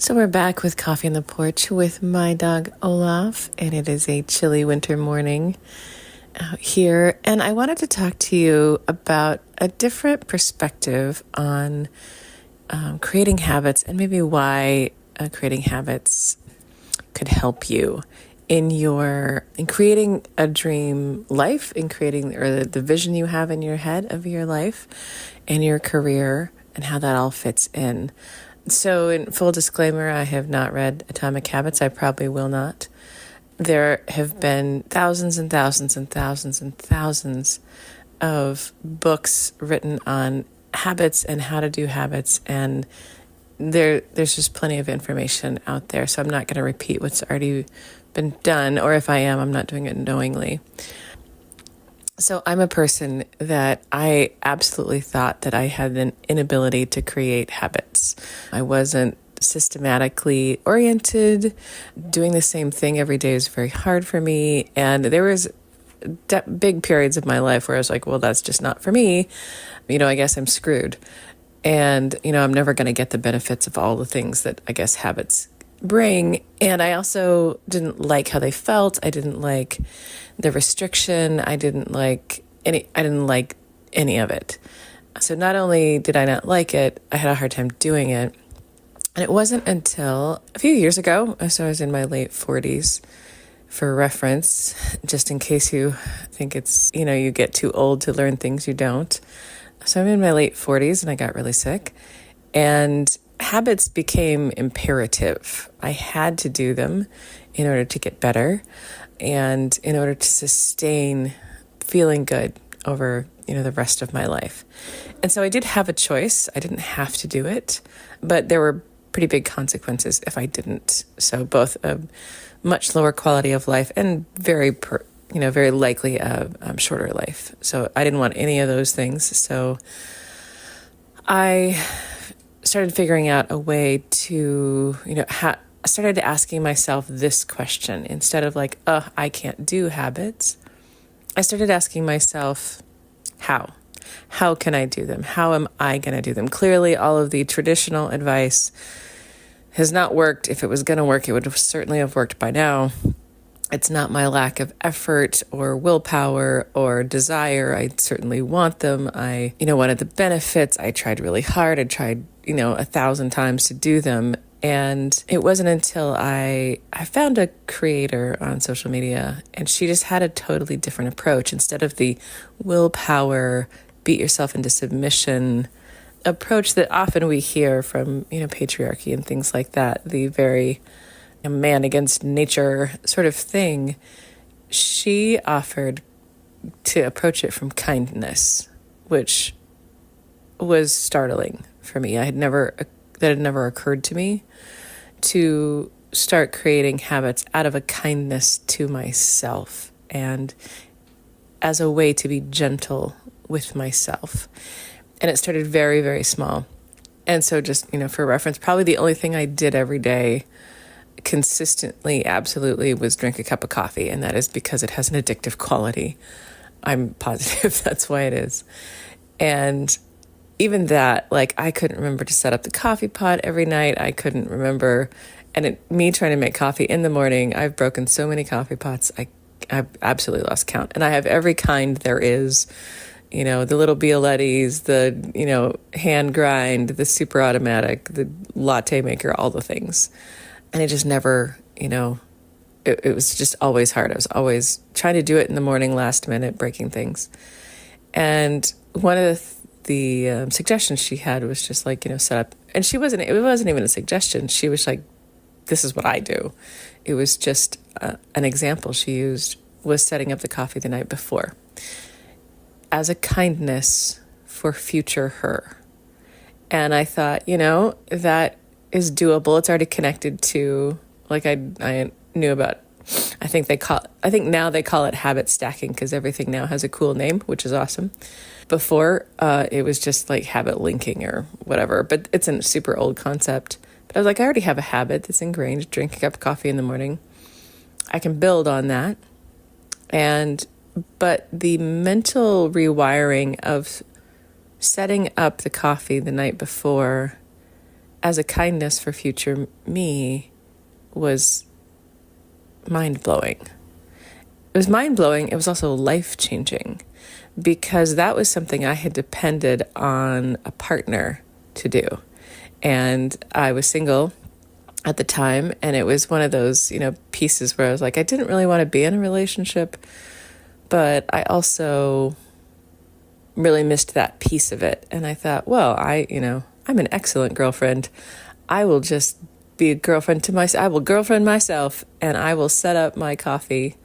So we're back with Coffee on the Porch with my dog Olaf, and it is a chilly winter morning out here. And I wanted to talk to you about a different perspective on creating habits and maybe why creating habits could help you in creating a dream life, in creating or the vision you have in your head of your life and your career and how that all fits in. So in full disclaimer, I have not read Atomic Habits. I probably will not. There have been thousands and thousands and thousands and thousands of books written on habits and how to do habits, and there's just plenty of information out there. So I'm not going to repeat what's already been done, or if I am, I'm not doing it knowingly. So I'm a person that I absolutely thought that I had an inability to create habits. I wasn't systematically oriented. Doing the same thing every day is very hard for me. And there was big periods of my life where I was like, well, that's just not for me. I guess I'm screwed. And, I'm never going to get the benefits of all the things that I guess habits bring. And I also didn't like how they felt. I didn't like the restriction. I didn't like any of it. So not only did I not like it, I had a hard time doing it. And it wasn't until a few years ago, so I was in my late 40s, for reference, just in case you think it's, you get too old to learn things you don't. So I'm in my late 40s and I got really sick. And habits became imperative. I had to do them in order to get better and in order to sustain feeling good over, the rest of my life. And so I did have a choice. I didn't have to do it, but there were pretty big consequences if I didn't. So both a much lower quality of life and very likely a shorter life. So I didn't want any of those things. So I started figuring out a way to, I started asking myself this question instead of like, I can't do habits. I started asking myself, how? How can I do them? How am I going to do them? Clearly, all of the traditional advice has not worked. If it was going to work, it would certainly have worked by now. It's not my lack of effort or willpower or desire. I certainly want them. I, wanted the benefits. I tried really hard. I tried, 1,000 times to do them. And it wasn't until I found a creator on social media, and she just had a totally different approach. Instead of the willpower, beat yourself into submission approach that often we hear from, patriarchy and things like that, the very man against nature sort of thing, she offered to approach it from kindness, which was startling for me. That had never occurred to me to start creating habits out of a kindness to myself and as a way to be gentle with myself. And it started very, very small. And so just, for reference, probably the only thing I did every day consistently, absolutely, was drink a cup of coffee. And that is because it has an addictive quality. I'm positive that's why it is. And even that, I couldn't remember to set up the coffee pot every night. I couldn't remember. And me trying to make coffee in the morning, I've broken so many coffee pots. I've absolutely lost count. And I have every kind there is, the little Biolettis, the, hand grind, the super automatic, the latte maker, all the things. And it just never, it was just always hard. I was always trying to do it in the morning, last minute, breaking things. And one of the suggestions she had was just set up, and it wasn't even a suggestion. She was like, this is what I do. It was just an example she used was setting up the coffee the night before as a kindness for future her. And I thought, that is doable. It's already connected to, I knew about, I think now they call it habit stacking because everything now has a cool name, which is awesome. Before, it was just like habit linking or whatever, but it's a super old concept. But I was like, I already have a habit that's ingrained, drink a cup of coffee in the morning. I can build on that. But the mental rewiring of setting up the coffee the night before as a kindness for future me was mind-blowing. It was mind-blowing. It was also life-changing because that was something I had depended on a partner to do. And I was single at the time, and it was one of those, pieces where I was like, I didn't really want to be in a relationship, but I also really missed that piece of it. And I thought, well, I'm an excellent girlfriend. I will just be a girlfriend to myself. I will girlfriend myself, and I will set up my coffee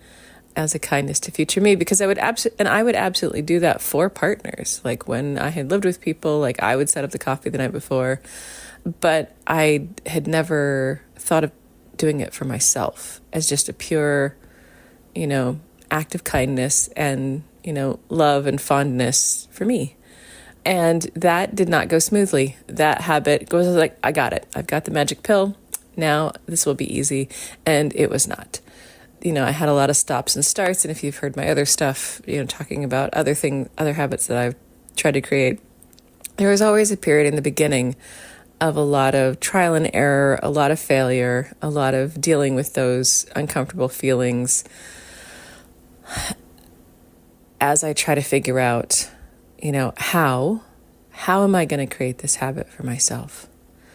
as a kindness to future me, because I would absolutely do that for partners. Like when I had lived with people, like I would set up the coffee the night before, but I had never thought of doing it for myself as just a pure, act of kindness and, love and fondness for me. And that did not go smoothly. That habit goes like, I got it. I've got the magic pill. Now this will be easy. And it was not. I had a lot of stops and starts. And if you've heard my other stuff, talking about other habits that I've tried to create, there was always a period in the beginning of a lot of trial and error, a lot of failure, a lot of dealing with those uncomfortable feelings as I try to figure out, how am I going to create this habit for myself?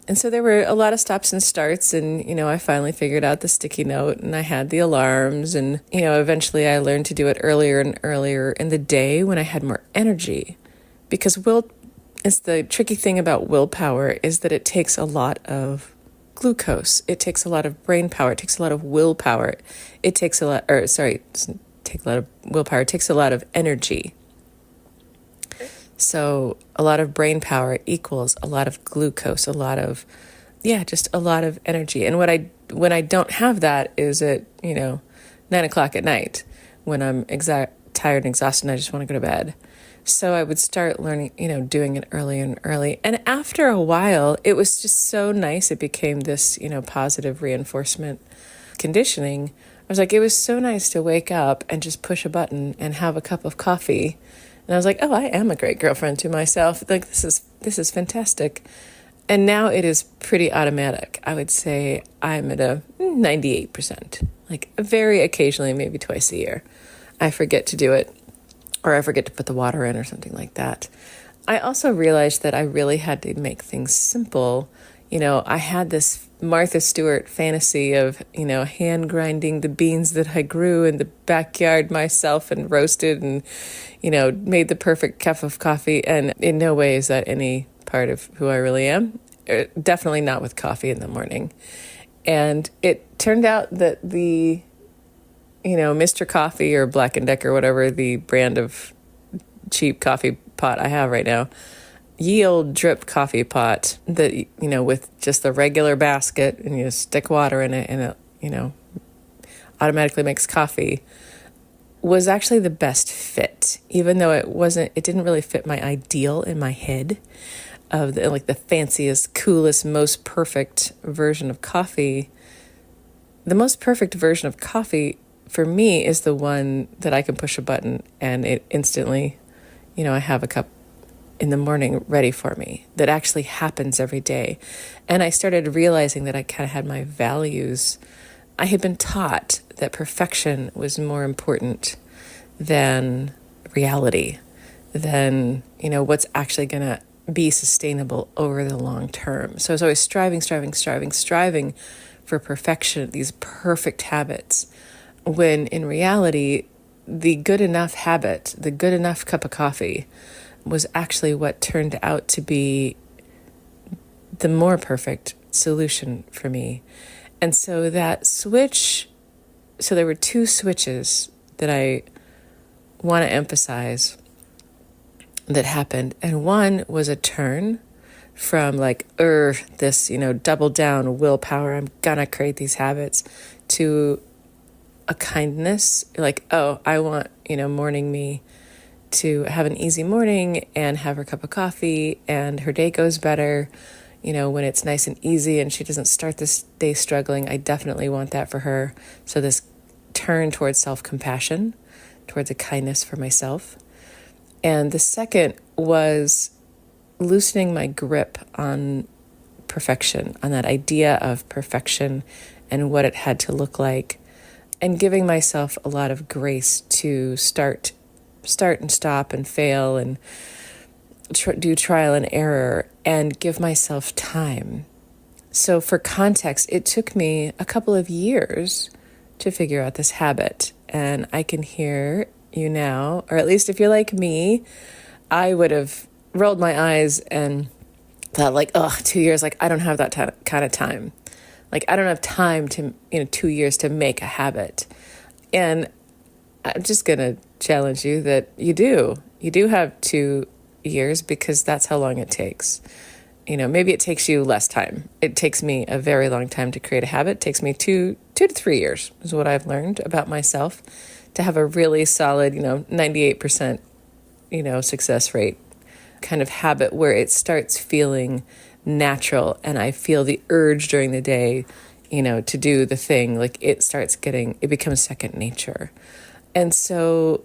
And so there were a lot of stops and starts, and, I finally figured out the sticky note, and I had the alarms, and, eventually I learned to do it earlier and earlier in the day when I had more energy, because it's the tricky thing about willpower is that it takes a lot of glucose. It takes a lot of brain power. It takes a lot of willpower. It takes a lot of willpower. It takes a lot of energy. So a lot of brain power equals a lot of glucose, just a lot of energy. And when I don't have that is at, 9:00 at night when I'm tired and exhausted and I just want to go to bed. So I would start learning, doing it early and early. And after a while, it was just so nice. It became this, positive reinforcement conditioning. I was like, it was so nice to wake up and just push a button and have a cup of coffee. And I was like, oh, I am a great girlfriend to myself. Like, this is fantastic. And now it is pretty automatic. I would say I'm at a 98%. Like very occasionally, maybe twice a year, I forget to do it, or I forget to put the water in or something like that. I also realized that I really had to make things simple. I had this Martha Stewart fantasy of, hand grinding the beans that I grew in the backyard myself and roasted and, made the perfect cup of coffee. And in no way is that any part of who I really am. Definitely not with coffee in the morning. And it turned out that the, Mr. Coffee or Black & Decker, whatever the brand of cheap coffee pot I have right now, ye old drip coffee pot that, with just the regular basket and you stick water in it and it, automatically makes coffee, was actually the best fit, even though it didn't really fit my ideal in my head of the fanciest, coolest, most perfect version of coffee. The most perfect version of coffee for me is the one that I can push a button and it instantly, I have a cup in the morning ready for me that actually happens every day. And I started realizing that I kind of had my values. I had been taught that perfection was more important than reality, than, what's actually going to be sustainable over the long term. So I was always striving for perfection, these perfect habits, when in reality, the good enough habit, the good enough cup of coffee was actually what turned out to be the more perfect solution for me. And so that switch, so there were two switches that I want to emphasize that happened. And one was a turn from this, double down willpower, I'm gonna create these habits, to a kindness, I want, morning me to have an easy morning and have her cup of coffee and her day goes better, when it's nice and easy and she doesn't start this day struggling. I definitely want that for her. So this turn towards self-compassion, towards a kindness for myself. And the second was loosening my grip on perfection, on that idea of perfection and what it had to look like, and giving myself a lot of grace to start and stop and fail and do trial and error and give myself time. So for context, it took me a couple of years to figure out this habit. And I can hear you now, or at least if you're like me, I would have rolled my eyes and thought like, 2 years, like I don't have that kind of time. Like I don't have time to, 2 years to make a habit. And I'm just going to challenge you that you do. You do have 2 years because that's how long it takes. Maybe it takes you less time. It takes me a very long time to create a habit. It takes me 2 to 3 years is what I've learned about myself to have a really solid, 98%, success rate kind of habit where it starts feeling natural and I feel the urge during the day, to do the thing. Like it becomes second nature. And so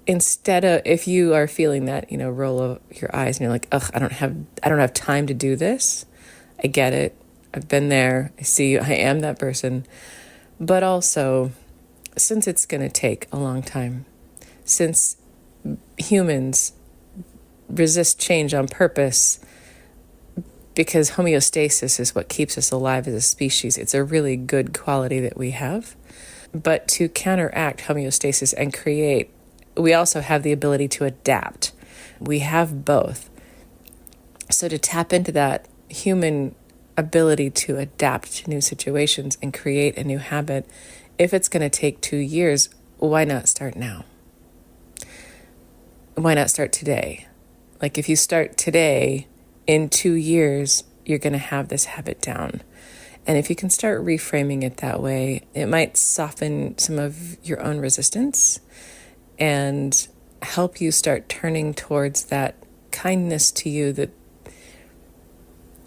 instead of, if you are feeling that, roll of your eyes and you're like, I don't have time to do this. I get it. I've been there. I see you. I am that person. But also, since it's going to take a long time, since humans resist change on purpose because homeostasis is what keeps us alive as a species. It's a really good quality that we have. But to counteract homeostasis and create, we also have the ability to adapt. We have both. So to tap into that human ability to adapt to new situations and create a new habit, if it's going to take 2 years, why not start now? Why not start today? Like if you start today, in 2 years, you're going to have this habit down. And if you can start reframing it that way, it might soften some of your own resistance and help you start turning towards that kindness to you, that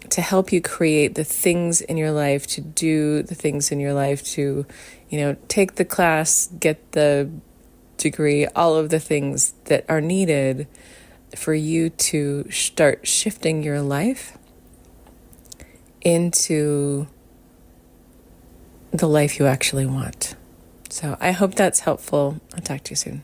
to help you create the things in your life, to do the things in your life, to, take the class, get the degree, all of the things that are needed for you to start shifting your life into the life you actually want. So I hope that's helpful. I'll talk to you soon.